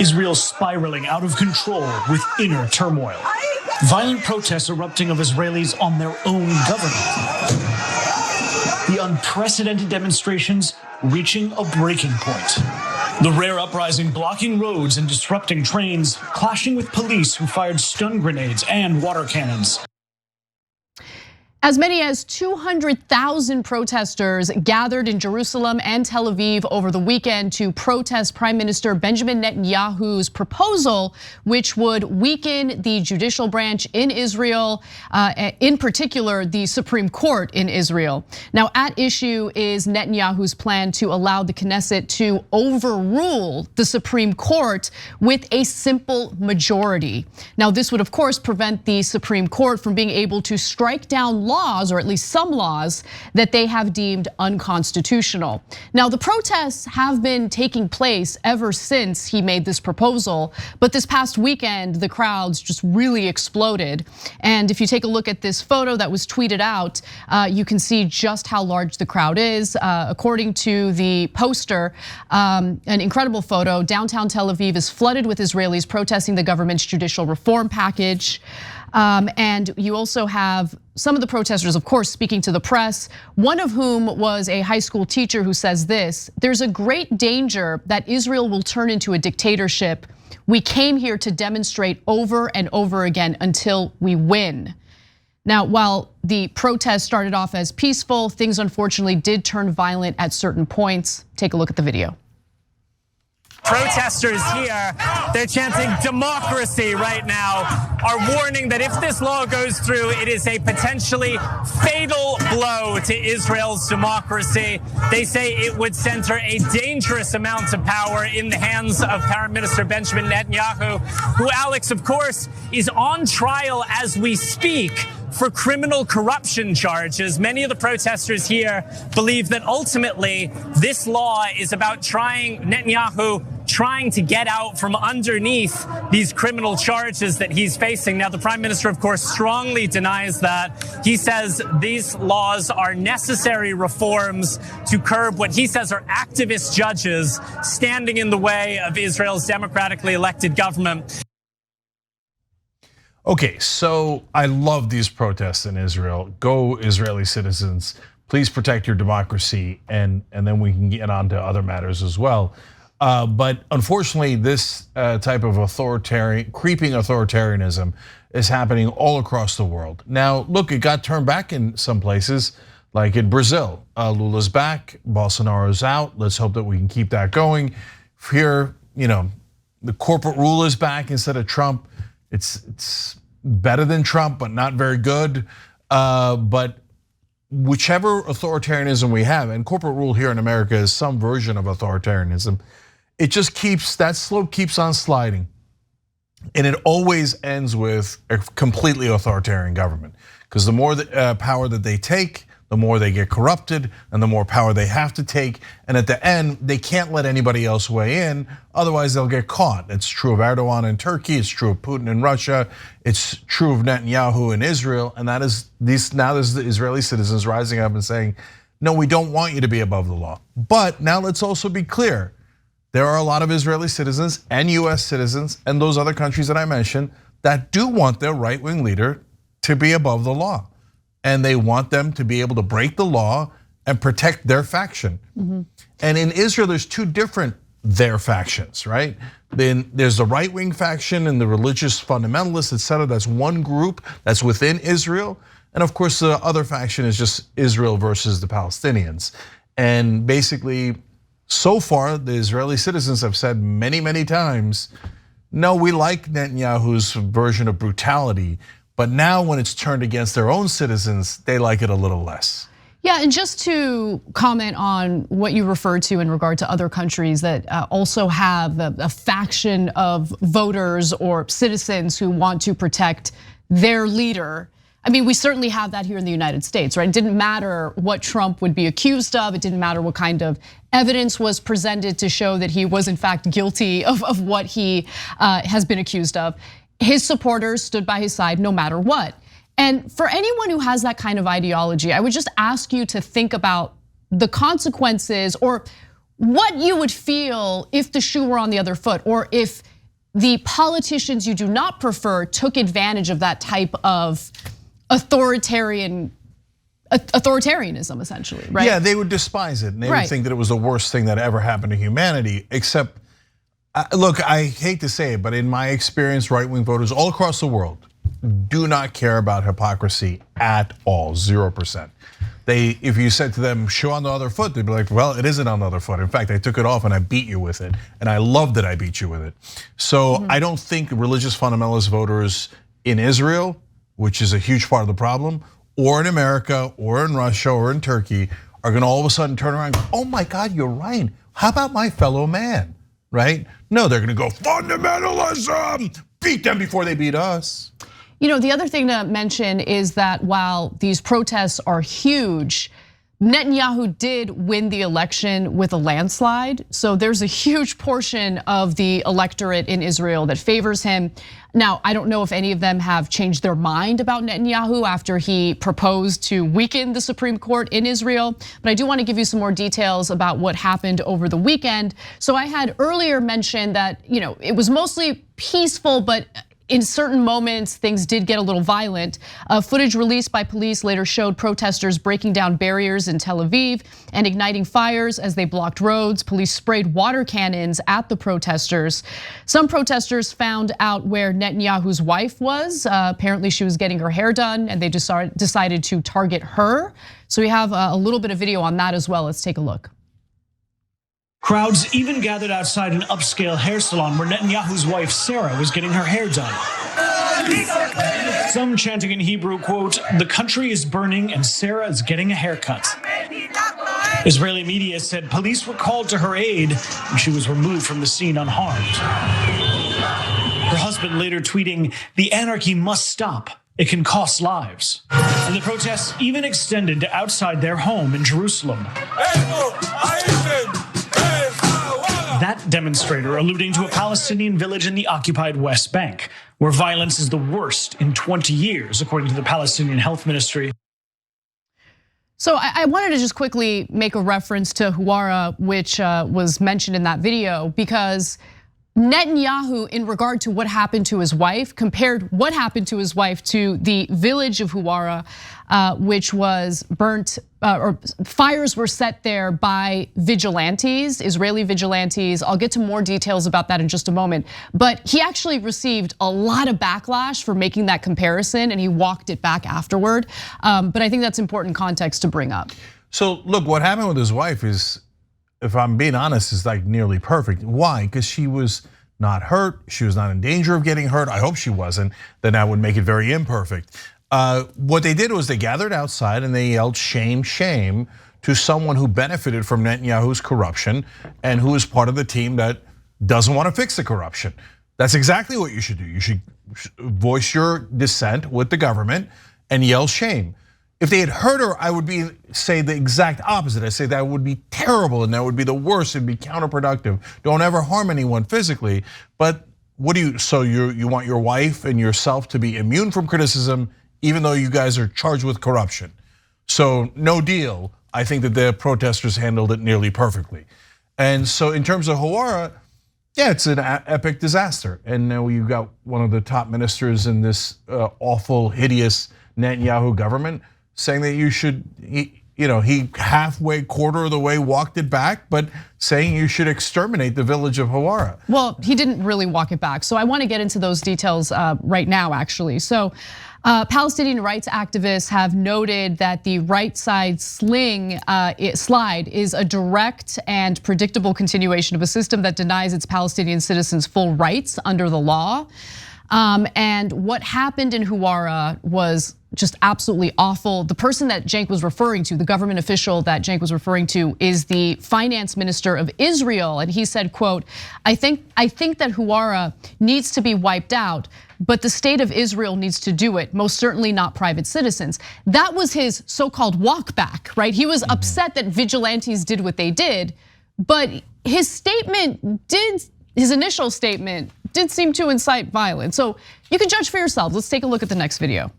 Israel spiraling out of control with inner turmoil. Violent protests erupting of Israelis on their own government. The unprecedented demonstrations reaching a breaking point. The rare uprising blocking roads and disrupting trains, clashing with police who fired stun grenades and water cannons. As many as 200,000 protesters gathered in Jerusalem and Tel Aviv over the weekend to protest Prime Minister Benjamin Netanyahu's proposal, which would weaken the judicial branch in Israel, in particular the Supreme Court in Israel. Now, at issue is Netanyahu's plan to allow the Knesset to overrule the Supreme Court with a simple majority. Now, this would, of course, prevent the Supreme Court from being able to strike down laws, or at least some laws, that they have deemed unconstitutional. Now, the protests have been taking place ever since he made this proposal, but this past weekend, the crowds just really exploded. And if you take a look at this photo that was tweeted out, you can see just how large the crowd is. According to the poster, an incredible photo, downtown Tel Aviv is flooded with Israelis protesting the government's judicial reform package. And you also have some of the protesters, of course, speaking to the press, one of whom was a high school teacher who says this: "There's a great danger that Israel will turn into a dictatorship. We came here to demonstrate over and over again until we win." Now, while the protest started off as peaceful, things unfortunately did turn violent at certain points. Take a look at the video. Protesters here, they're chanting democracy right now, are warning that if this law goes through, it is a potentially fatal blow to Israel's democracy. They say it would center a dangerous amount of power in the hands of Prime Minister Benjamin Netanyhu, who, Alex, of course, is on trial as we speak for criminal corruption charges. Many of the protesters here believe that ultimately this law is about Netanyahu trying to get out from underneath these criminal charges that he's facing. Now, the prime minister, of course, strongly denies that. He says these laws are necessary reforms to curb what he says are activist judges standing in the way of Israel's democratically elected government. Okay, so I love these protests in Israel. Go Israeli citizens, please protect your democracy, and then we can get on to other matters as well. But unfortunately, this type of creeping authoritarianism is happening all across the world. Now, look, it got turned back in some places, like in Brazil. Lula's back, Bolsonaro's out. Let's hope that we can keep that going. Here, the corporate rule is back instead of Trump. It's better than Trump, but not very good. But whichever authoritarianism we have, and corporate rule here in America is some version of authoritarianism, it just that slope keeps on sliding. And it always ends with a completely authoritarian government. Because the more power that they take, the more they get corrupted, and the more power they have to take. And at the end, they can't let anybody else weigh in, otherwise they'll get caught. It's true of Erdogan in Turkey, it's true of Putin in Russia, it's true of Netanyahu in Israel, and now there's the Israeli citizens rising up and saying, no, we don't want you to be above the law. But now let's also be clear, there are a lot of Israeli citizens and US citizens and those other countries that I mentioned that do want their right-wing leader to be above the law. And they want them to be able to break the law and protect their faction. Mm-hmm. And in Israel, there's two different their factions, right? Then there's the right-wing faction and the religious fundamentalists, et cetera. That's one group that's within Israel. And of course, the other faction is just Israel versus the Palestinians. And basically, so far, the Israeli citizens have said many, many times, no, we like Netanyahu's version of brutality. But now when it's turned against their own citizens, they like it a little less. Yeah, and just to comment on what you referred to in regard to other countries that also have a faction of voters or citizens who want to protect their leader. I mean, we certainly have that here in the United States, right? It didn't matter what Trump would be accused of. It didn't matter what kind of evidence was presented to show that he was in fact guilty of what he has been accused of. His supporters stood by his side no matter what. And for anyone who has that kind of ideology, I would just ask you to think about the consequences, or what you would feel if the shoe were on the other foot, or if the politicians you do not prefer took advantage of that type of authoritarianism, essentially, right? Yeah, they would despise it, and they would think that it was the worst thing that ever happened to humanity. Except, look, I hate to say it, but in my experience, right-wing voters all across the world do not care about hypocrisy at all, 0%. If you said to them, shoe on the other foot, they'd be like, well, it isn't on the other foot. In fact, I took it off and I beat you with it. And I love that I beat you with it. So I don't think religious fundamentalist voters in Israel, which is a huge part of the problem, or in America, or in Russia, or in Turkey, are gonna all of a sudden turn around and go, oh my God, you're right. How about my fellow man, right? No, they're gonna go, fundamentalism, beat them before they beat us. You know, the other thing to mention is that while these protests are huge, Netanyahu did win the election with a landslide. So there's a huge portion of the electorate in Israel that favors him. Now, I don't know if any of them have changed their mind about Netanyahu after he proposed to weaken the Supreme Court in Israel, but I do want to give you some more details about what happened over the weekend. So I had earlier mentioned that, it was mostly peaceful, but in certain moments, things did get a little violent. Footage released by police later showed protesters breaking down barriers in Tel Aviv and igniting fires as they blocked roads. Police sprayed water cannons at the protesters. Some protesters found out where Netanyahu's wife was. Apparently she was getting her hair done and they decided to target her. So we have a little bit of video on that as well. Let's take a look. Crowds even gathered outside an upscale hair salon where Netanyahu's wife, Sarah, was getting her hair done. Some chanting in Hebrew, quote, "The country is burning and Sarah is getting a haircut." Israeli media said police were called to her aid and she was removed from the scene unharmed. Her husband later tweeting, "The anarchy must stop. It can cost lives." And the protests even extended to outside their home in Jerusalem. That demonstrator alluding to a Palestinian village in the occupied West Bank, where violence is the worst in 20 years, according to the Palestinian Health Ministry. So I wanted to just quickly make a reference to Hawara, which was mentioned in that video, because Netanyahu, in regard to what happened to his wife, compared what happened to his wife to the village of Hawara, which was burnt, or fires were set there by vigilantes, Israeli vigilantes. I'll get to more details about that in just a moment. But he actually received a lot of backlash for making that comparison, and he walked it back afterward. But I think that's important context to bring up. So look, what happened with his wife is, if I'm being honest, is like nearly perfect. Why? Because she was not hurt, she was not in danger of getting hurt. I hope she wasn't, then that would make it very imperfect. What they did was they gathered outside and they yelled shame, shame to someone who benefited from Netanyahu's corruption and who is part of the team that doesn't want to fix the corruption. That's exactly what you should do. You should voice your dissent with the government and yell shame. If they had hurt her, I would say the exact opposite. I say that would be terrible and that would be the worst. It'd be counterproductive. Don't ever harm anyone physically. But so you want your wife and yourself to be immune from criticism, even though you guys are charged with corruption. So no deal. I think that the protesters handled it nearly perfectly. And so in terms of Hawara, yeah, it's an epic disaster. And now you've got one of the top ministers in this awful, hideous Netanyahu government saying that you should, he halfway, quarter of the way walked it back, but saying you should exterminate the village of Hawara. Well, he didn't really walk it back. So I want to get into those details right now, actually. So Palestinian rights activists have noted that the right side slide is a direct and predictable continuation of a system that denies its Palestinian citizens full rights under the law. And what happened in Hawara was just absolutely awful. The person that Cenk was referring to, the government official that Cenk was referring to, is the finance minister of Israel. And he said, quote, I think that Hawara needs to be wiped out, but the state of Israel needs to do it, most certainly not private citizens. That was his so-called walk back, right? He was upset that vigilantes did what they did, but his initial statement did seem to incite violence. So you can judge for yourselves. Let's take a look at the next video.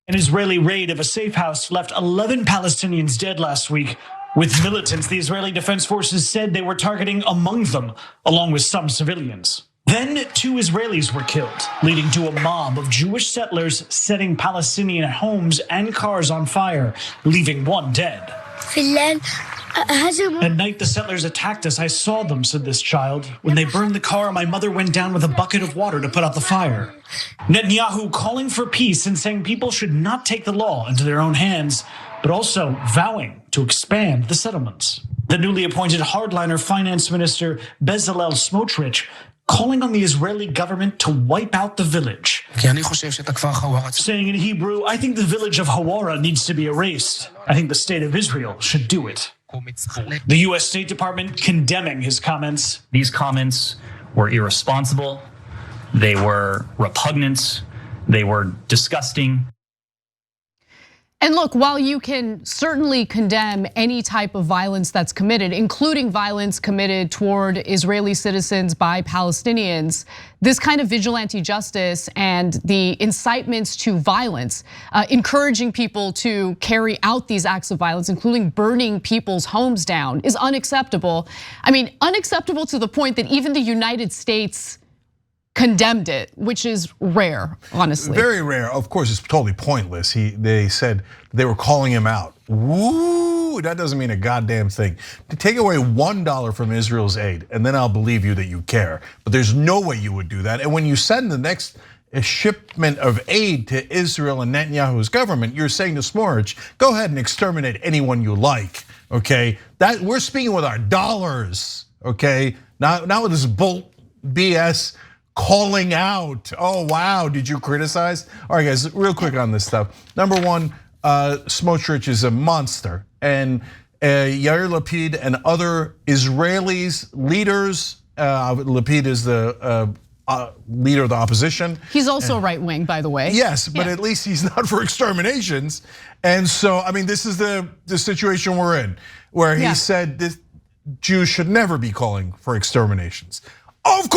An Israeli raid of a safe house left 11 Palestinians dead last week, With militants, the Israeli Defense Forces said they were targeting among them, along with some civilians. Then 2 Israelis were killed, leading to a mob of Jewish settlers setting Palestinian homes and cars on fire, leaving 1 dead. At night, the settlers attacked us. I saw them, said this child. When they burned the car, my mother went down with a bucket of water to put out the fire. Netanyahu calling for peace and saying people should not take the law into their own hands, but also vowing to expand the settlements. The newly appointed hardliner finance minister Bezalel Smotrich calling on the Israeli government to wipe out the village. Saying in Hebrew, I think the village of Hawara needs to be erased. I think the state of Israel should do it. The US State Department condemning his comments. These comments were irresponsible, they were repugnant, they were disgusting. And look, while you can certainly condemn any type of violence that's committed, including violence committed toward Israeli citizens by Palestinians, this kind of vigilante justice and the incitements to violence, encouraging people to carry out these acts of violence, including burning people's homes down, is unacceptable. I mean, unacceptable to the point that even the United States condemned it, which is rare, honestly. Very rare. Of course, it's totally pointless. They said they were calling him out. Woo, that doesn't mean a goddamn thing. To take away $1 from Israel's aid, and then I'll believe you that you care. But there's no way you would do that. And when you send the next shipment of aid to Israel and Netanyahu's government, you're saying to Smotrich, go ahead and exterminate anyone you like, okay? That we're speaking with our dollars, okay? Not with this BS calling out. Oh, wow, did you criticize? All right, guys, real quick on this stuff. Number one, Smotrich is a monster. And Yair Lapid and other Israelis, leaders, Lapid is the leader of the opposition. He's also right wing, by the way. Yes, but at least he's not for exterminations. And so, I mean, this is the situation we're in, where he said this Jews should never be calling for exterminations. Of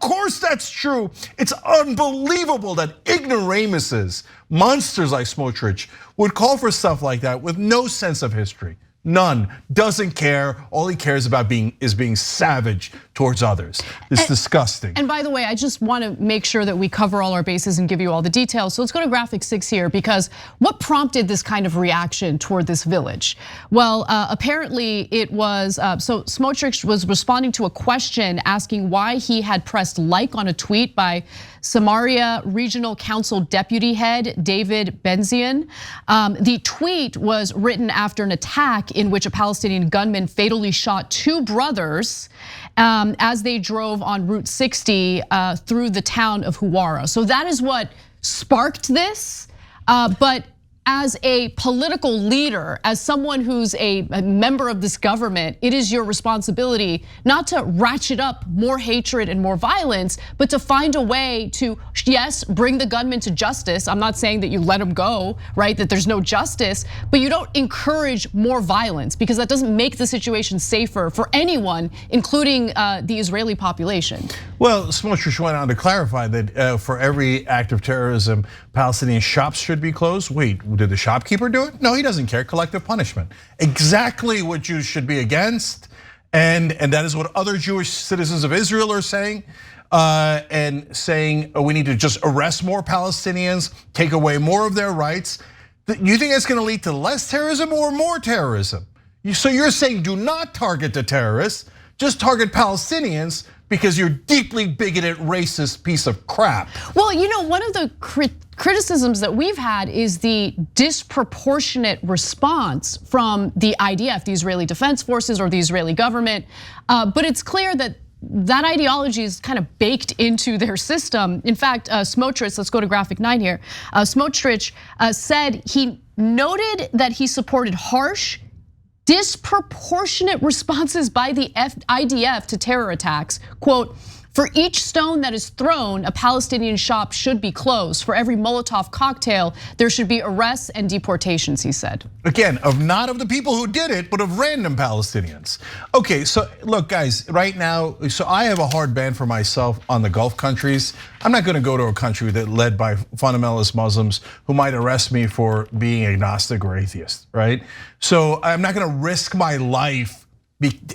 course that's true. It's unbelievable that ignoramuses, monsters like Smotrich would call for stuff like that with no sense of history. None, doesn't care. All he cares about is being savage towards others. It's disgusting. And by the way, I just want to make sure that we cover all our bases and give you all the details. So let's go to graphic 6 here, because what prompted this kind of reaction toward this village? Well, apparently it was, so Smotrich was responding to a question asking why he had pressed like on a tweet by Samaria Regional Council Deputy Head David Benzian. The tweet was written after an attack in which a Palestinian gunman fatally shot 2 brothers as they drove on Route 60 through the town of Hawara. So that is what sparked this, but as a political leader, as someone who's a member of this government, it is your responsibility not to ratchet up more hatred and more violence, but to find a way to, yes, bring the gunman to justice. I'm not saying that you let him go, right? That there's no justice, but you don't encourage more violence, because that doesn't make the situation safer for anyone, including the Israeli population. Well, Smotrich went on to clarify that for every act of terrorism, Palestinian shops should be closed. Wait, did the shopkeeper do it? No, he doesn't care. Collective punishment. Exactly what Jews should be against. And that is what other Jewish citizens of Israel are saying. And saying we need to just arrest more Palestinians, take away more of their rights. You think that's gonna lead to less terrorism or more terrorism? So you're saying do not target the terrorists, just target Palestinians, because you're deeply bigoted, racist piece of crap. Well, you know, one of the criticisms that we've had is the disproportionate response from the IDF, the Israeli Defense Forces, or the Israeli government. But it's clear that that ideology is kind of baked into their system. In fact, Smotrich, let's go to graphic 9 here. Smotrich said he noted that he supported harsh, disproportionate responses by the IDF to terror attacks. Quote, For each stone that is thrown, a Palestinian shop should be closed. For every Molotov cocktail, there should be arrests and deportations, he said. Again, not of the people who did it, but of random Palestinians. Okay, so look guys, right now, so I have a hard ban for myself on the Gulf countries. I'm not gonna go to a country that led by fundamentalist Muslims who might arrest me for being agnostic or atheist, right? So I'm not gonna risk my life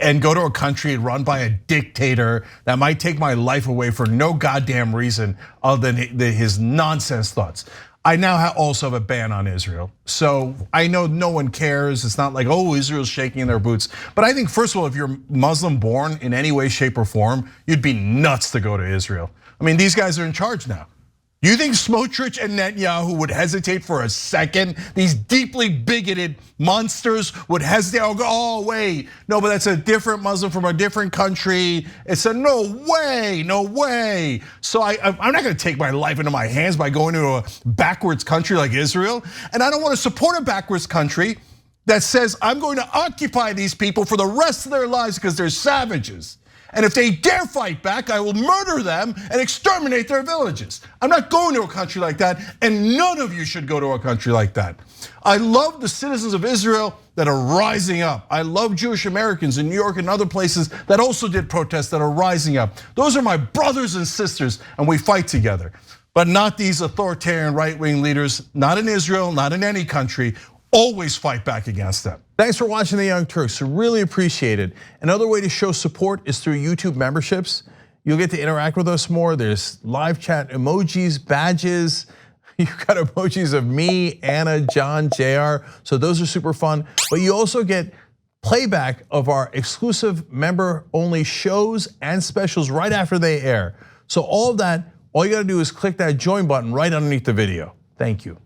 and go to a country run by a dictator that might take my life away for no goddamn reason other than his nonsense thoughts. I now also have a ban on Israel. So I know no one cares. It's not like, oh, Israel's shaking in their boots. But I think, first of all, if you're Muslim born in any way, shape, or form, you'd be nuts to go to Israel. I mean, these guys are in charge now. You think Smotrich and Netanyahu would hesitate for a second? These deeply bigoted monsters would hesitate, oh wait, no, but that's a different Muslim from a different country. It's a no way, no way. So I'm not gonna take my life into my hands by going to a backwards country like Israel. And I don't wanna support a backwards country that says I'm going to occupy these people for the rest of their lives because they're savages. And if they dare fight back, I will murder them and exterminate their villages. I'm not going to a country like that, and none of you should go to a country like that. I love the citizens of Israel that are rising up. I love Jewish Americans in New York and other places that also did protests that are rising up. Those are my brothers and sisters, and we fight together. But not these authoritarian right-wing leaders, not in Israel, not in any country. Always fight back against them. Thanks for watching The Young Turks, really appreciate it. Another way to show support is through YouTube memberships. You'll get to interact with us more. There's live chat emojis, badges. You've got emojis of me, Anna, John, JR. So those are super fun. But you also get playback of our exclusive member-only shows and specials right after they air. So all of that, all you gotta do is click that join button right underneath the video. Thank you.